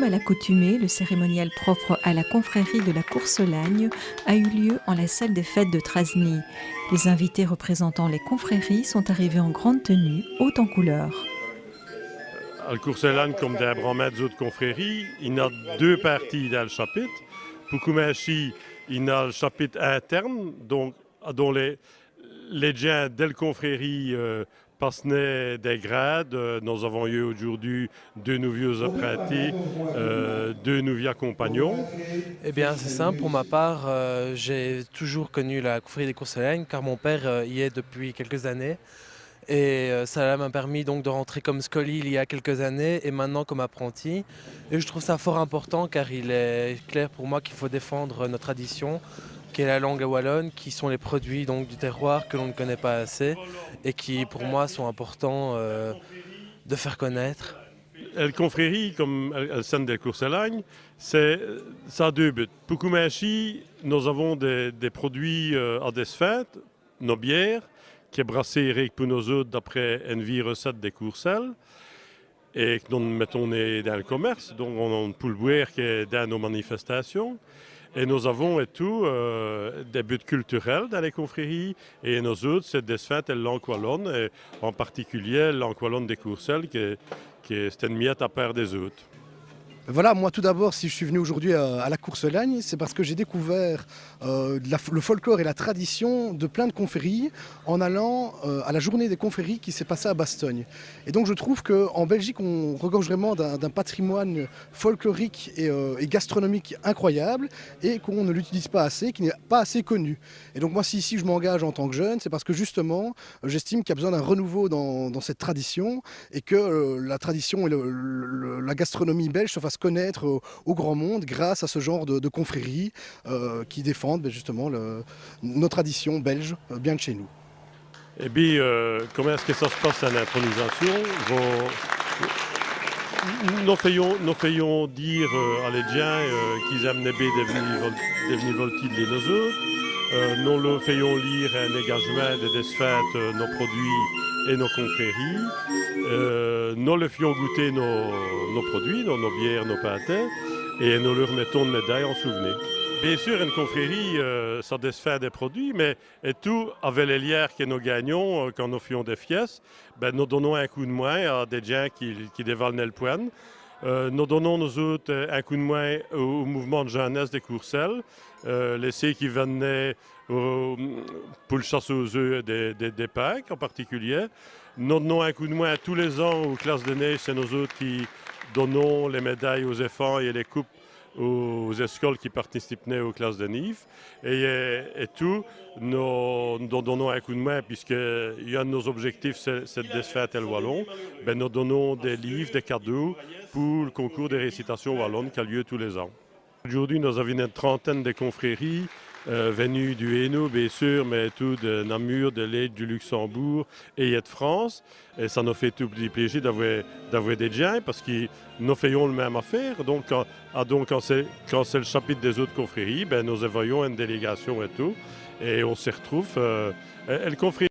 à l'accoutumée, le cérémonial propre à la confrérie de la Courcelagne a eu lieu en la salle des fêtes de Trasny. Les invités représentant les confréries sont arrivés en grande tenue, haut en couleur. Al Courcelagne, comme des bromèdes d'autres confréries, il y a deux parties dans le chapitre. Pour Kumashi, il y a le chapitre interne, donc, dont les gens de la confrérie passaient des grades. Nous avons eu aujourd'hui deux nouveaux apprentis, deux nouveaux compagnons. Eh bien, c'est simple. Pour ma part, j'ai toujours connu la confrérie des Courcelagne car mon père y est depuis quelques années. Et ça m'a permis donc de rentrer comme scoli il y a quelques années et maintenant comme apprenti. Et je trouve ça fort important car il est clair pour moi qu'il faut défendre notre tradition, qui est la langue wallonne, qui sont les produits donc, du terroir que l'on ne connaît pas assez et qui pour moi sont importants de faire connaître. La confrérie, comme le centre de Courcelagne, ça a deux buts. Pour Kumashi, nous avons des produits à des fêtes, nos bières, qui est brassée pour nous autres d'après une vie recette des Courcelles et que nous mettons dans le commerce. Donc on a une poule boire qui est dans nos manifestations. Et nous avons et tout des buts culturels dans les confréries. Et nous autres, c'est des fêtes et langue wallonne, et en particulier langue wallonne des Courcelles, qui est une miette à part des autres. Voilà, moi tout d'abord, si je suis venu aujourd'hui à la Courcelagne, c'est parce que j'ai découvert le folklore et la tradition de plein de confréries en allant à la journée des confréries qui s'est passée à Bastogne. Et donc je trouve qu'en Belgique, on regorge vraiment d'un patrimoine folklorique et gastronomique incroyable et qu'on ne l'utilise pas assez, qui n'est pas assez connu. Et donc moi, si ici je m'engage en tant que jeune, c'est parce que justement, j'estime qu'il y a besoin d'un renouveau dans cette tradition et que la tradition et la gastronomie belge se fassent connaître au grand monde grâce à ce genre de confréries qui défendent justement nos traditions belges bien de chez nous. Et puis, comment est-ce que ça se passe à l'intronisation? Nous faisons dire à les gens qu'ils aiment des venus voltiers de nos autres. Nous leur faisons lire un engagement de desfaites nos produits et nos confréries. Nous leur faisons goûter nos produits, nos bières, nos pâtés, et nous leur mettons une médaille en souvenir. Bien sûr, une confrérie, ça desfait des produits, mais et tout, avec les lières que nous gagnons quand nous faisons des fiestes, ben, nous donnons un coup de main à des gens qui dévalent le poing. Nous donnons, nous autres, un coup de main au mouvement de jeunesse des Courcelles, les ceux qui venaient pour le chasse aux œufs des Pâques en particulier. Nous donnons un coup de main tous les ans aux classes de neige, c'est nous autres qui donnons les médailles aux enfants et les coupes aux écoles qui participaient aux classes de NIF. Et tout, nous donnons un coup de main, puisque un de nos objectifs, c'est de défaire le wallon. Ben, nous donnons des livres, des cadeaux pour le concours des récitations wallonnes qui a lieu tous les ans. Aujourd'hui, nous avons une trentaine de confréries venues du Hainaut, bien sûr, mais tout de Namur, de l'Aide, du Luxembourg et de France. Et ça nous fait tout le plaisir d'avoir des gens parce que nous faisons le même affaire. Donc, quand c'est le chapitre des autres confréries, ben, nous envoyons une délégation et tout. Et on se retrouve. Le confrérie